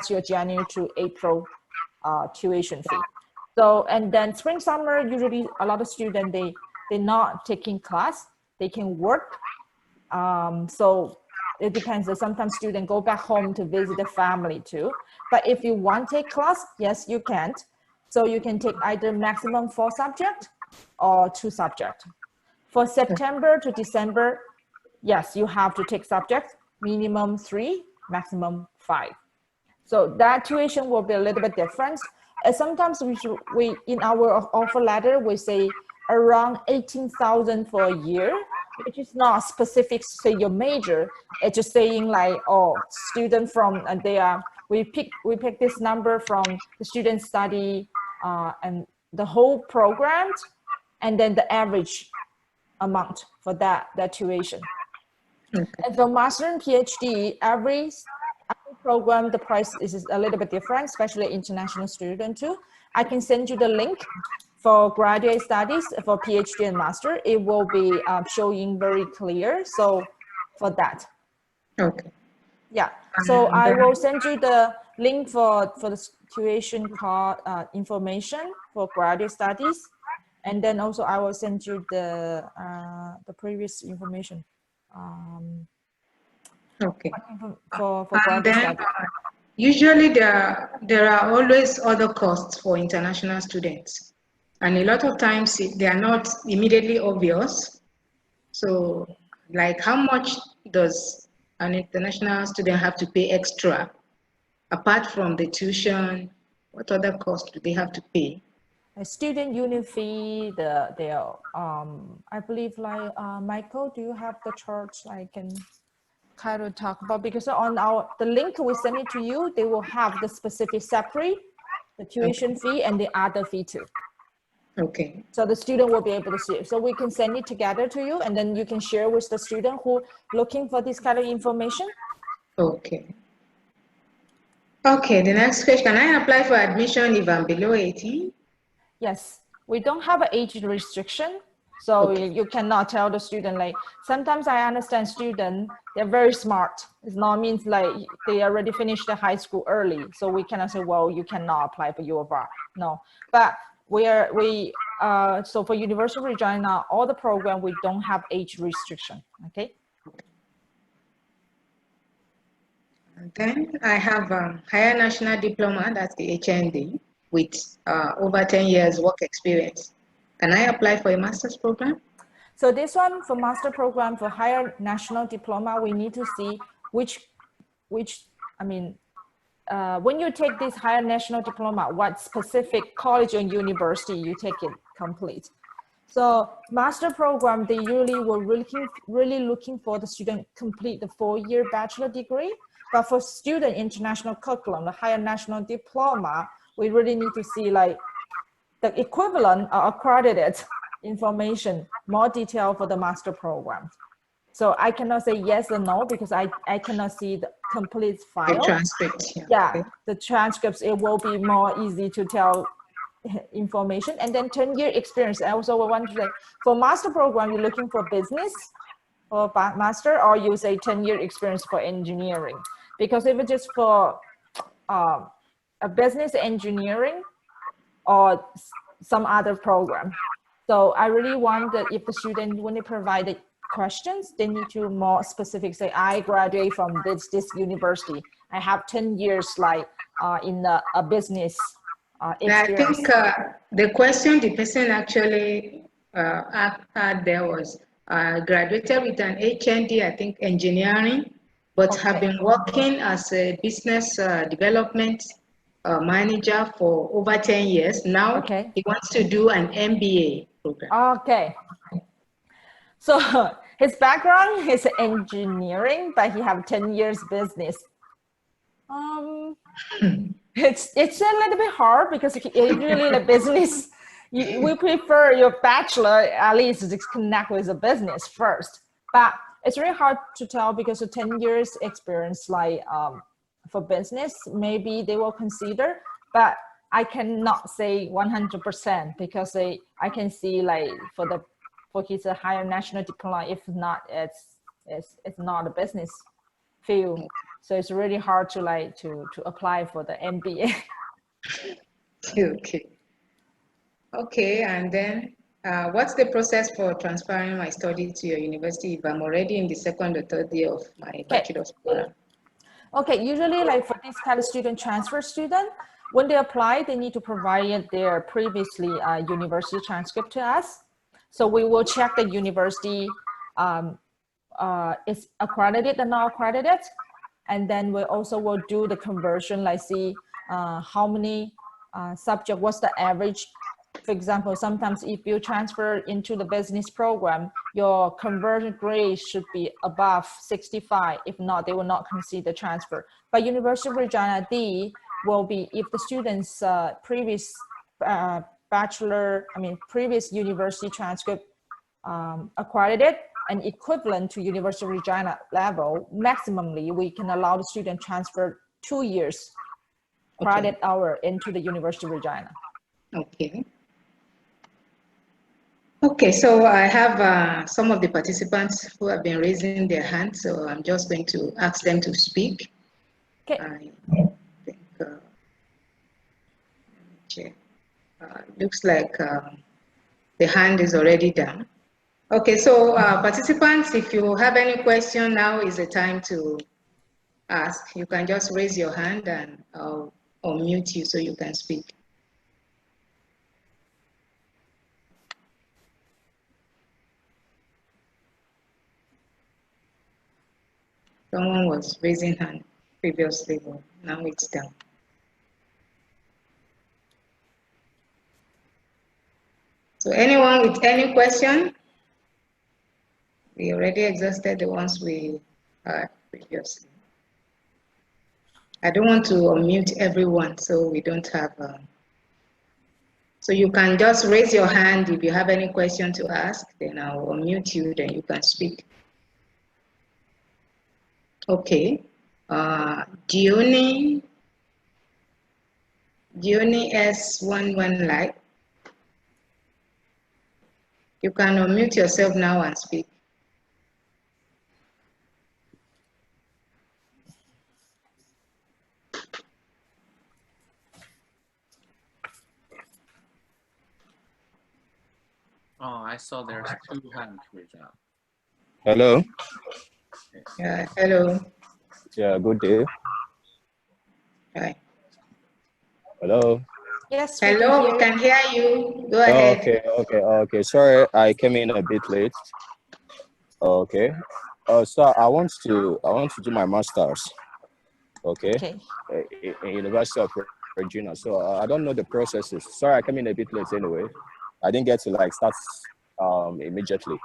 your January to April tuition fee. So, and then spring, summer, usually a lot of students, they're not taking class, they can work. So it depends. Sometimes students go back home to visit the family too. But if you want to take class, yes, you can. So you can take either maximum 4 subjects or 2 subjects. For September to December, yes, you have to take subjects, minimum 3, maximum 5. So that tuition will be a little bit different. And sometimes we in our offer letter, we say around 18,000 for a year, which is not specific to say your major. It's just saying like, oh, student from, we pick this number from the student study and the whole program, and then the average amount for that tuition. Okay. And for master and PhD, every program, the price is a little bit different, especially international student too. I can send you the link for graduate studies for PhD and master. It will be showing very clear. So for that. Okay. Yeah. So I will send you the link for the tuition cost information for graduate studies. And then also I will send you the previous information. Okay. For graduate studies. Usually there are always other costs for international students. And a lot of times they are not immediately obvious. So like how much does an international student have to pay extra? Apart from the tuition, what other costs do they have to pay? A student unit fee, I believe like, Michael, do you have the charts I can kind of talk about? Because on the link we send it to you, they will have the specific separate, the tuition fee and the other fee too. Okay. So the student will be able to see it. So we can send it together to you and then you can share with the student who looking for this kind of information. Okay. Okay, the next question, can I apply for admission if I'm below 18? Yes, we don't have an age restriction. So okay. You cannot tell the student, like, sometimes I understand students, they're very smart. It not means like they already finished the high school early. So we cannot say, well, you cannot apply for U of R. No, but so for University of Regina, all the program, we don't have age restriction, okay? And then I have higher national diploma, that's the HND, with over 10 years work experience. Can I apply for a master's program? So this one for master program for higher national diploma, we need to see when you take this higher national diploma, what specific college or university you take it complete. So master program, they usually were really looking for the student complete the 4-year bachelor degree. But for student international curriculum, the higher national diploma, we really need to see like the equivalent or accredited information, more detail for the master program. So I cannot say yes or no because I cannot see the complete file. The transcript. Yeah, okay. The transcripts, it will be more easy to tell information. And then 10-year experience. I also want to say, for master program, you're looking for business or master, or you say 10-year experience for engineering. Because if it's just for a business engineering or some other program. So I really want that if the student, when they provide the questions, they need to more specific, say, I graduate from this university. I have 10 years like in a business experience. I think the question the person actually had there was graduated with an HND, I think engineering, but have been working as a business development manager for over 10 years. Now he wants to do an MBA program. Okay. So his background is engineering, but he have 10 years business. It's a little bit hard because usually the business, we prefer your bachelor at least to connect with the business first. But it's really hard to tell because of 10 years experience, like for business, maybe they will consider, but I cannot say 100% because I can see like for his higher national diploma, if not, it's not a business field. So it's really hard to to apply for the MBA. Okay, and then what's the process for transferring my study to your university if I'm already in the second or third year of my bachelor's program? Okay, usually like for this kind of student, transfer student, when they apply, they need to provide their previously university transcript to us. So we will check the university is accredited or not accredited. And then we also will do the conversion, like see how many subject, what's the average. For example, sometimes if you transfer into the business program, your conversion grade should be above 65. If not, they will not consider transfer. But University of Regina D will be, if the student's previous previous university transcript accredited and equivalent to University of Regina level, maximally we can allow the student transfer 2 years credit hour into the University of Regina. Okay, so I have some of the participants who have been raising their hands, so I'm just going to ask them to speak. Okay. I think, check. Looks like the hand is already down. Okay, so participants, if you have any question, now is the time to ask. You can just raise your hand and I'll unmute you so you can speak. Someone was raising hand previously, but now it's down. So anyone with any question? We already exhausted the ones we had previously. I don't want to unmute everyone, so we don't have. So you can just raise your hand if you have any question to ask, then I'll unmute you, then you can speak. Okay. Gioni S11 Live. You can unmute yourself now and speak. Oh, I saw there's 2 hands raised up. Hello. Yeah, hello. Yeah, good day. Hi. Hello. Yes. Hello, we can hear you. Go ahead. Okay. Sorry, I came in a bit late. Okay. So I want to do my master's. Okay. In University of Regina. So I don't know the processes. Sorry, I came in a bit late anyway. I didn't get to like start immediately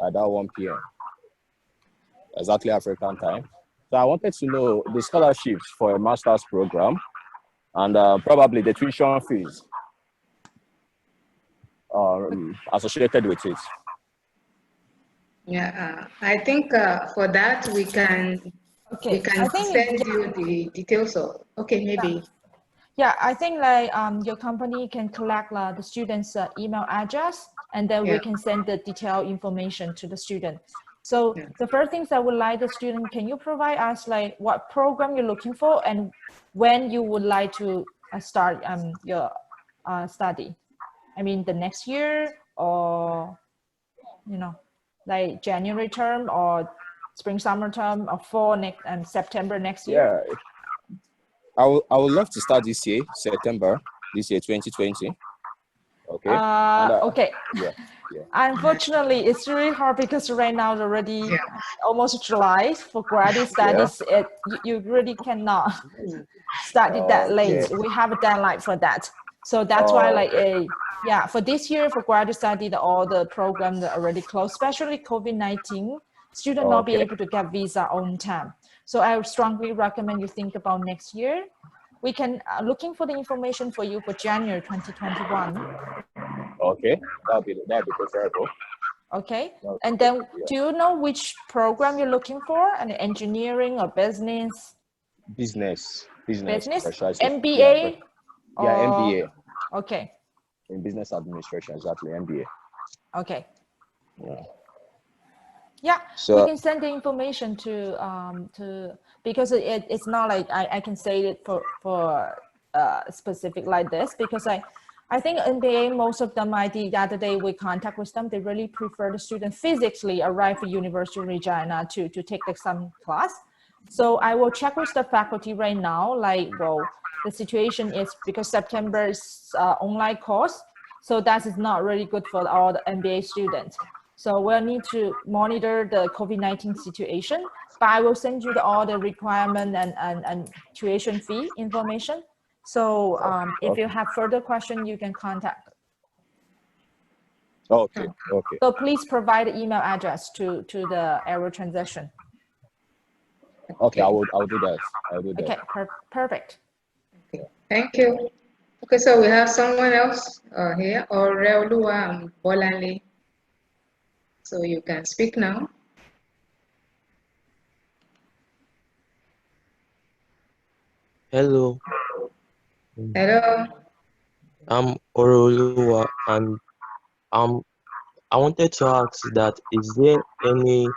at that 1 p.m. exactly African time. So I wanted to know the scholarships for a master's program and probably the tuition fees associated with it. Yeah, I think for that we can send you the details of. Okay, maybe. Yeah, I think like your company can collect the student's email address, and then we can send the detailed information to the student. So the first things I would like the student, can you provide us like what program you're looking for and when you would like to start your study? I mean the next year, or like January term or spring summer term or fall next September next year? Yeah, I would love to start this year, September, this year 2020. Okay. Okay. Yeah. Yeah. Unfortunately, it's really hard because right now it's already almost July for graduate studies. You really cannot study that late. We have a deadline for that. So that's why for this year for graduate study, all the programs are already closed, especially COVID-19. Students not be able to get visa on time. So I would strongly recommend you think about next year. We can looking for the information for you for January 2021. Okay, that'll be preferable. Okay, and then do you know which program you're looking for? An engineering or business? Business. MBA? Yeah, MBA. Okay. In business administration, exactly, MBA. Okay. Yeah. Yeah, so, we can send the information to because it's not like I can say it for specific like this, because I think MBA, most of them, the other day we contact with them, they really prefer the student physically arrive at University of Regina to take some class. So I will check with the faculty right now, like, well, the situation is because September is online course, so that is not really good for all the MBA students. So we'll need to monitor the COVID-19 situation, but I will send you all the requirement and tuition fee information. So if you have further questions, you can contact. Okay. So please provide the email address to the error transaction. Okay, I'll do that. Okay, perfect. Okay, thank you. Okay, so we have someone else here, or Reolua and Bolanle. So you can speak now. Hello. Hello. I'm Oroluwa, and I wanted to ask that is there any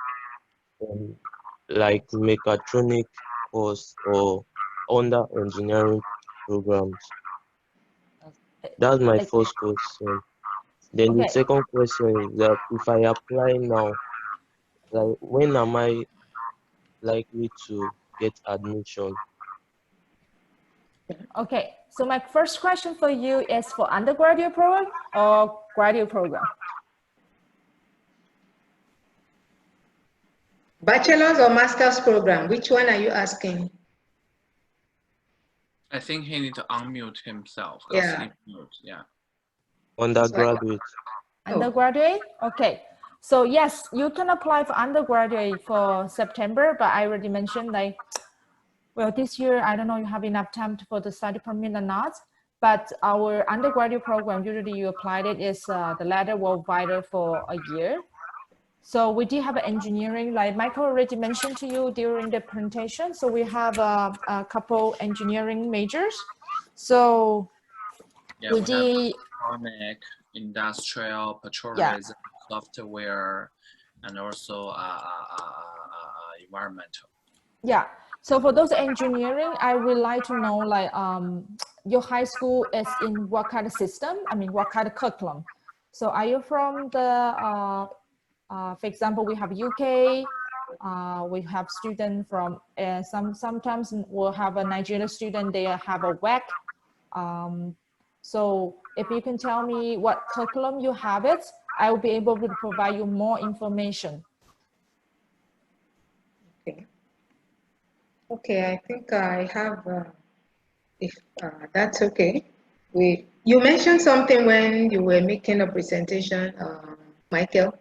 like mechatronic course or under engineering programs? That's my first question. Then the second question is that if I apply now, like when am I likely to get admission? Okay, so my first question for you is for undergraduate program or graduate program? Bachelor's or master's program? Which one are you asking? I think he needs to unmute himself. Yeah. Yeah. Undergraduate. Undergraduate? Okay. So yes, you can apply for undergraduate for September, but I already mentioned, like, well, this year, I don't know you have enough time for the study permit or not, but our undergraduate program, usually you applied it, is the letter will valid for a year. So we do have engineering, like Michael already mentioned to you during the presentation. So we have a couple engineering majors. So yeah, we have electronic, industrial, petroleum, software, and also environmental. Yeah. So for those engineering, I would like to know, like, your high school is in what kind of system? I mean, what kind of curriculum? So are you from the, for example, we have UK, we have students from, sometimes we'll have a Nigerian student, they have a WEC. So if you can tell me what curriculum you have it, I will be able to provide you more information. Okay. Okay, I think I have, if that's okay. You mentioned something when you were making a presentation, Michael.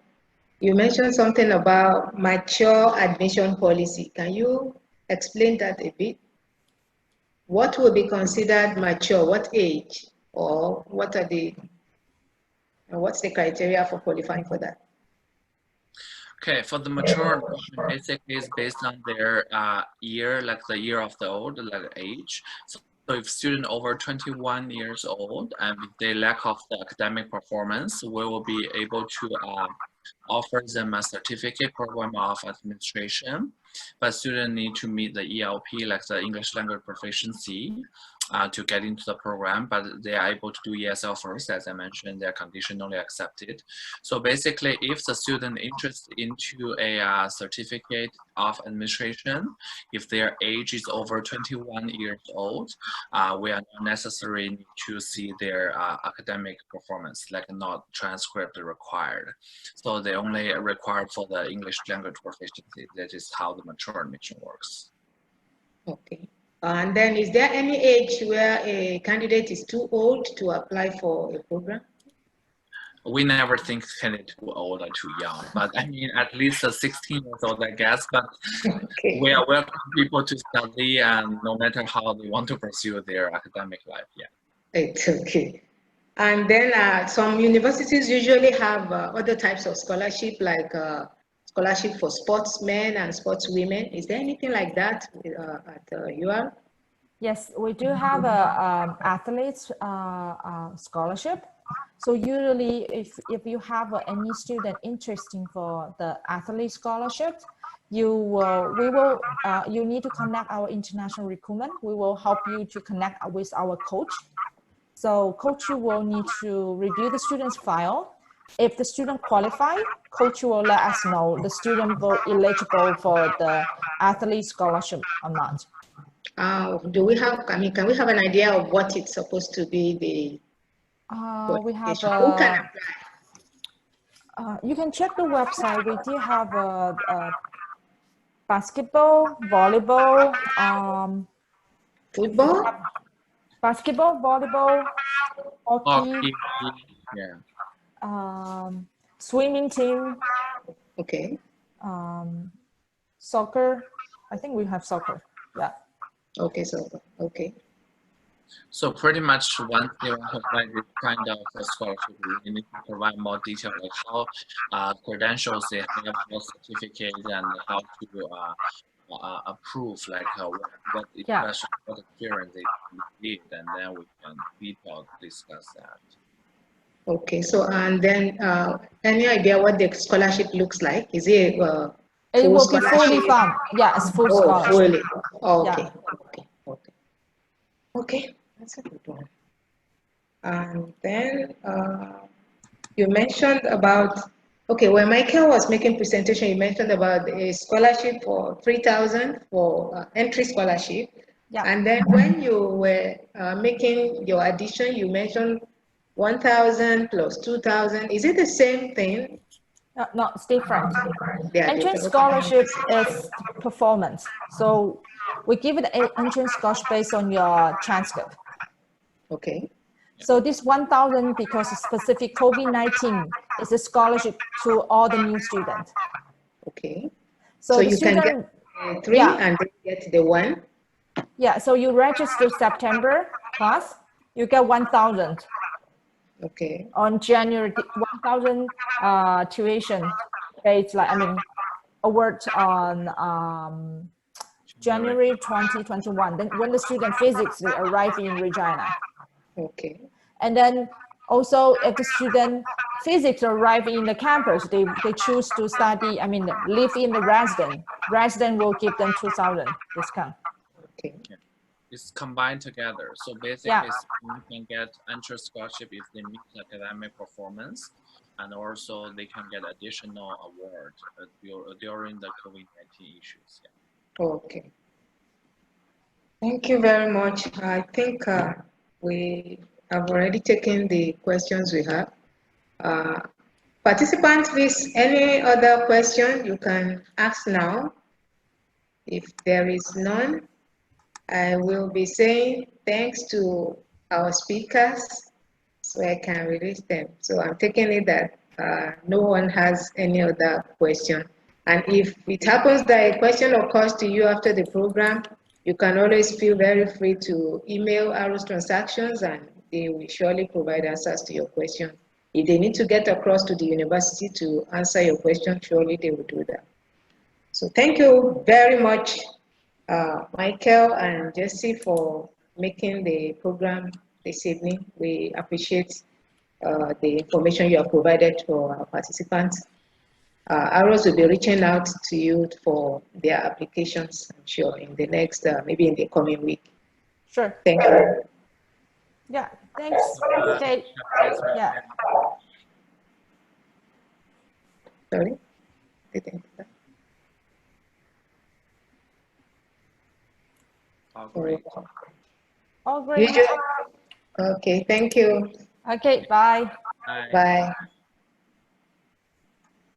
You mentioned something about mature admission policy. Can you explain that a bit? What will be considered mature? What age? Or what's the criteria for qualifying for that? Okay, for the mature, basically is based on their year, like the year of the old, like age. So if student over 21 years old and they lack of the academic performance, we will be able to offer them a certificate program of administration, but student need to meet the ELP, like the English language proficiency. to get into the program, but they are able to do ESL first. As I mentioned, they're conditionally accepted. So basically, if the student interested into a certificate of administration, if their age is over 21 years old, we are not necessarily need to see their academic performance, like not transcript required. So they only required for the English language proficiency. That is how the mature admission works. Okay. And then is there any age where a candidate is too old to apply for a program? We never think candidate too old or too young, but I mean, at least 16 years old, I guess, but okay. We are welcome people to study, and no matter how they want to pursue their academic life, yeah. It's okay. And then some universities usually have other types of scholarship, like scholarship for sportsmen and sportswomen. Is there anything like that at UR? Yes, we do have a athletes scholarship. So usually, if you have any student interested for the athlete scholarship, you need to connect our international recruitment. We will help you to connect with our coach. So coach will need to review the student's file. If the student qualify, coach will let us know the student will eligible for the athlete scholarship or not. Do we have? I mean, can we have an idea of what it's supposed to be? We have. Who can apply? You can check the website. We do have basketball, volleyball, football, basketball, volleyball, hockey, yeah. Swimming team. Okay. Soccer. I think we have soccer. Yeah. Okay, so okay. So pretty much once they want to apply this kind of scholarship, we need to provide more detail, like how credentials they have, what certificate, and how to approve, like what experience they did, and then we can detail discuss that. Okay, so and then any idea what the scholarship looks like? Is it it will be fully funded? Yeah, it's full scholarship. Fully. Okay. Yeah. Okay, that's a good one. And then you mentioned about, okay, when Michael was making presentation, you mentioned about a scholarship for 3,000 for entry scholarship. Yeah. And then when you were making your addition, you mentioned 1,000 plus 2,000. Is it the same thing? No, it's different. Entrance Different. scholarship is performance. So we give it an entrance scholarship based on your transcript. Okay. So this 1,000, because it's specific COVID-19, is a scholarship to all the new students. Okay. So you can get 3 and then get the 1? Yeah, so you register September class, you get 1,000. Okay. On January, 1,000 tuition based, like, I mean, award on January 2021, then when the student physically arrive in Regina. Okay. And then also if the student physically arrive in the campus, they choose to study, I mean, live in the resident will give them 2,000 discount. Okay. Yeah. It's combined together. So basically, you can get entrance scholarship if they meet academic performance, and also they can get additional award during the COVID-19 issues. Yeah. Okay. Thank you very much. I think we have already taken the questions we have. Participants, please, any other question you can ask now. If there is none, I will be saying thanks to our speakers so I can release them. So I'm taking it that no one has any other question. And if it happens that a question occurs to you after the program, you can always feel very free to email Arrows Transactions, and they will surely provide answers to your question. If they need to get across to the university to answer your question, surely they will do that. So thank you very much, Michael and Jesse, for making the program this evening. We appreciate the information you have provided for our participants. Arrows will be reaching out to you for their applications, I'm sure, in the next, maybe in the coming week. Sure. Thank you. Yeah, thanks. Okay. Yeah. Sorry. Oh, great. Oh, great. Okay, thank you. Okay, bye. Bye. Bye.